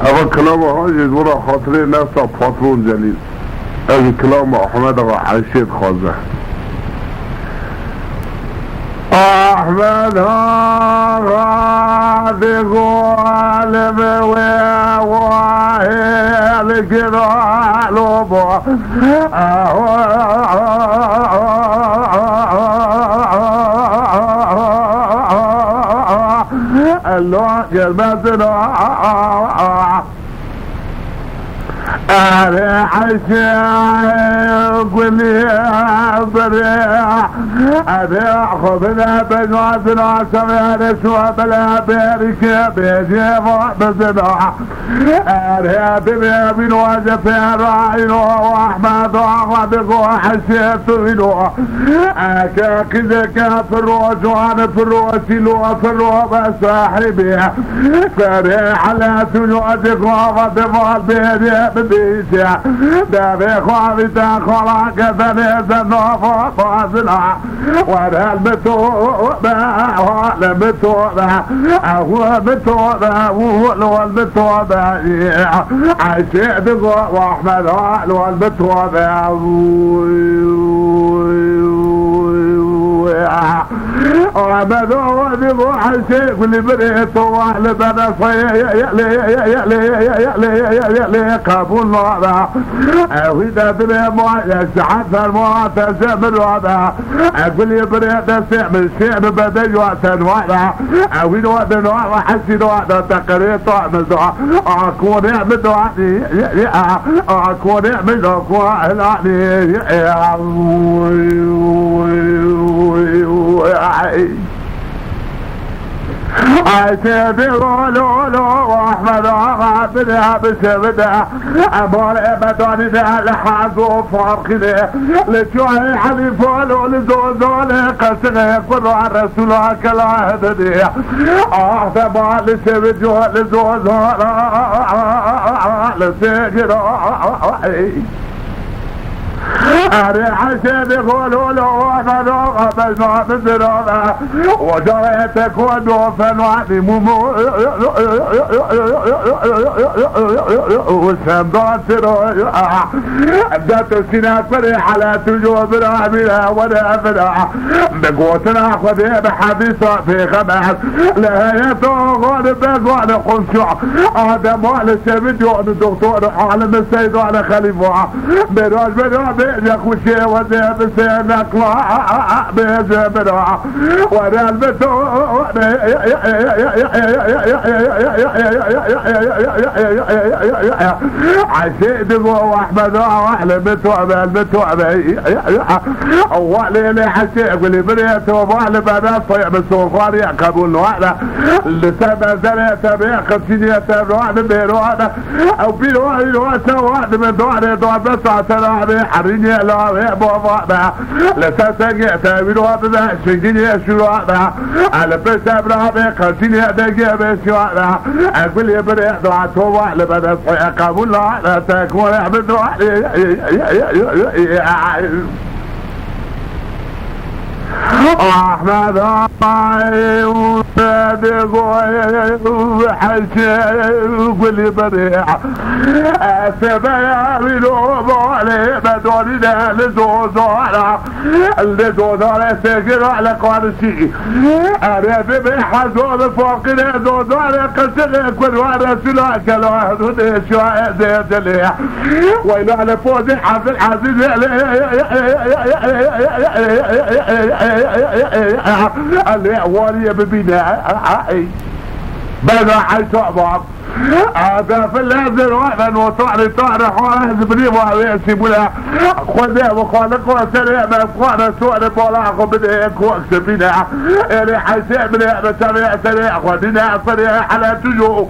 هذا كلام هاي ورا خاطري نفسه باترون جليل. هذا كلام أحمد عشيد خازه. أحمد هذا قلب وواهي كده لبا الله قلبتنا أنا عشاق واللي بريح أنا خذنا بجواتنا سمعنا شوى بلا بيرك بيجيب بزنا أنا ببي من وجه راعينه وأحمد وعبدك وحسيت منه أكا كذا في الروج وأنا في الروج لو في الروج صاحبي فريح على سجودك وغضب بيدي بيسيا دابي خوابي تاخولا كثني زنوفو فاصلا وانا المتوبة وانا المتوبة هو المتوبة هو المتوبة عشيد واحمد هو المتوبة وعمد وذب وحشيك اللي بريته واهل بنا يألي قابل الوضع وإذا بني يسعد المعتزم الوضع أقول يبريد سعب الشعب بدي وقتا وضع وإن وقتا وضع حسين وقتا تقرير طعم الدعاء أكون يعمل دعاني أكون يعمل دعاني عشيدي لولو واحمد عبدها بسبدا ابول ابداني ده لحاظو فارقني لشوعي حلي فولو لزوزولي قسني قدو عن رسولها كلا هددي احتبا لسبجو لزوزولا لسجرو أنا عشان يقولوا له وانا نوغة بجمع بزنوغة وجريتك ودوفا وعني ممو وسمدان سروي أبدأت السنات فريحة لا تجوب رامنا ولا أفنع بقوتنا خذي بحديثة في خمس لا يتوغون بقوان خمشع آدم وعلى سبجو الدكتور عالم السيد وعلى خليفة بروج بيجك وشي وزي بسينك لا بيجي بروح وانا البتو عشيد واحمد واحلى بتوعبه البتوعبه اولي لي حشيق اللي بريته وبعلى بنات طيب السوفار يعقبون واحدة اللي سبع زليته بياخد سنيته بواحدة بيروحنا او بيروحنا واحدة من دوحنا دوح بس عشان حريني لا بابا بقى لساتك تعملوا هذا شيء شو هذا على بس ابراهيم قلتني هذا بس هذا اقول يا بري دعوه على بدا قبول لا تكون احمد احمد وصادق وحشي قولي بريح سبايا بلوب علي بدوني لزوزونا لزوزونا سيقر على قارشي انا بحزون فوقنا زوزونا قسل كل وانا سلاك الواحد شوية زي جليح وإلى على فوزي حفل العزيز اللي اولي ببناء بدا حيث بعض هذا في اللازل واحدا وطعني حوالي زبريم ويسيبونا خذيه وخالق وسريع ما يبقانا سؤال بولاق وبدأ كوكس بنا اللي حيسيع بنا سريع خذينا سريع على تجو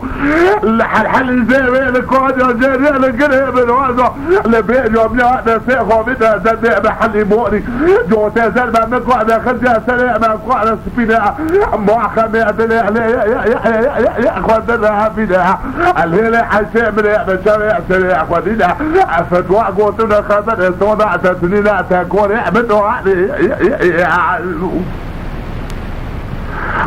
الحل زي بين الكود وزيري القريب الوزو اللي بيجو بنا نسيخو بنا زدع بحل موري جو تزل ما مقعنا خذيه سريع ما يبقانا سبنا موحكم يعدل خذنا بنا الهيلة حسين من بشريع سريع ودينا فتوى قوتنا خبر صنع تسنين تكون يعملوا علي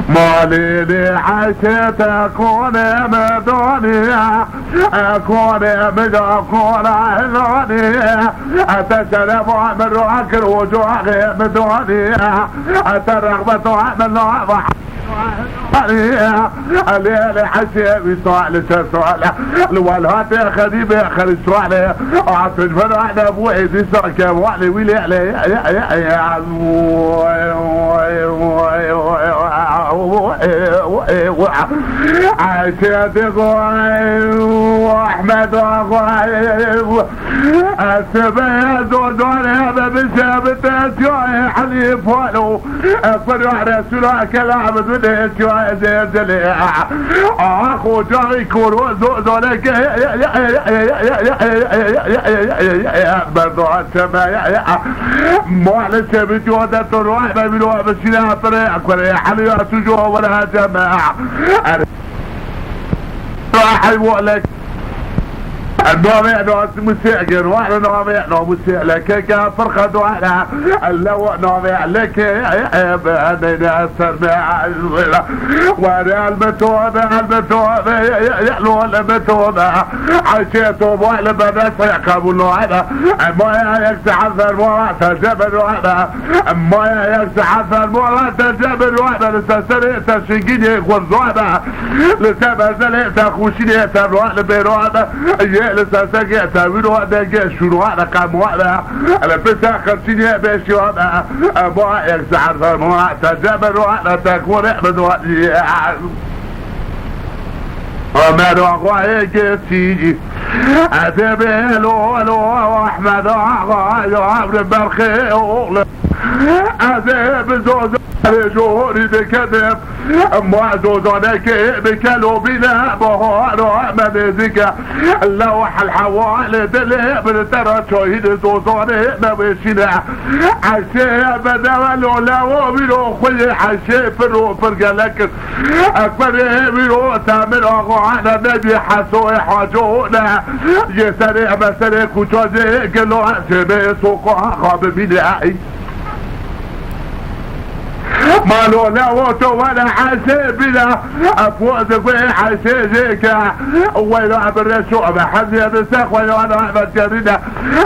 ماليني حسين تكون مدونية أكون مدون عهلونية أتشرف من روحك الوجوه مدونية أترغبة من روحك الليلة حسيبي سؤال سؤال الوالهات يا خديبي يا خلي سؤال اعطي فرعنا ابوي دي سركة وعلي ويلي علي عشيتي واحمد السبيل دوني بسبت اسيوي حليف ولو فرع رسولك كلام بديت زي اخو جاري كورو ذولك برضو السماء معلش بجودة الروح ما بيلوها بسينا طريق ولا حليات جوه ولا جماعة راح يقولك النوع نوع مسيء واحد نوع مسيء لك فرقة دعاء اللو نوع لك بأننا سمع وانا المتوبة يعلو المتوبة عشيتوا بوحل بنات يقابلوا هذا ما يكسحف المرأة تجبل هذا ما يكسحف المرأة تجبل هذا لسسرية تشنجيني والزوابة لسبزلية تخوشيني تبروح لبيروها لسه سجع تاويلو هذا جاء شنو هذا قام هذا انا بس خمسين بيشي هذا ابا يكسر فرموا تجبر هذا تكون احمد وما روحي جيتي اتبيلو واحمد عبد برخي اذهب زوز جوري بكذب معزوزانك بكلو بنا بهار احمد زكا اللوح الحوالي دلي بنترى شهيد زوزاني نوشينا عشي بدولو لو بلو خوي عشي فرو فرقلك اكبر بلو تامر اغوانا نبي حسوي حاجونا يسرع مسرع كتوزي قلو عسي سوقها خاب بنائي مالو لا وطو ولا حسيبنا افوز في حسيزيك ويلو بالرسوع بحزي بساق ويلو انا احمد جريدة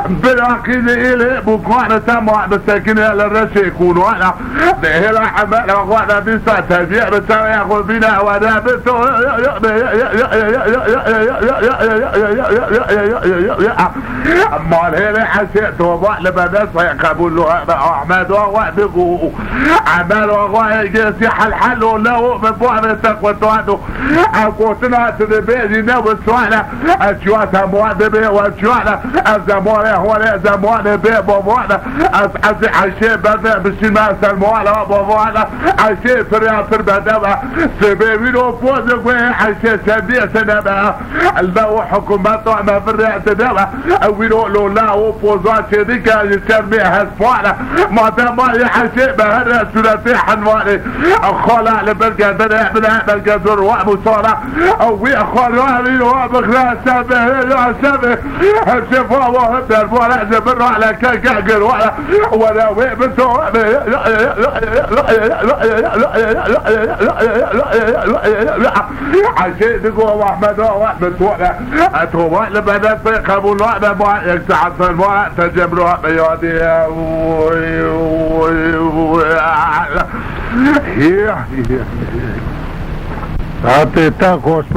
بالعقيد الي بكوانا سامع بساكين للرسي يكونوا انا به لا حمال وانا بيسا تبيع بساوي ياخذ بنا وانا بسو اما الهيلي حسيت وضع لبناس ويقابل له احمد ووعدقوا عمال وغاية جيسي حل ولو من بعض التقوى توانو اقوتنا تنبيزي نو السوانا اشواتا موادبي واشوانا الزمواني هو زمواني بي بموانا اسعزي عشي بدأ بشماس الموانا بموانا عشي فريا فربادبا سبيبينو فوزك وي عشي سبيع سنبا المو حكومات وعما فريا تدبا وينو لولا وفوزات شديكا يسميها سفوانا ما تمالي عشي بهر سلاتي حنواني اخولا لبرقى بنا بلقى دور وابو صالة اوي اخولا لينو بخلا سابه سابه هالشفا وهبنا البوالع زبروا على كاكاكر ولا وي بسو عشان تقول احمد ولا اتوبا لبنات قبول وعنا ما يكسعد في الموالع تجمروا بيادي Até tá com os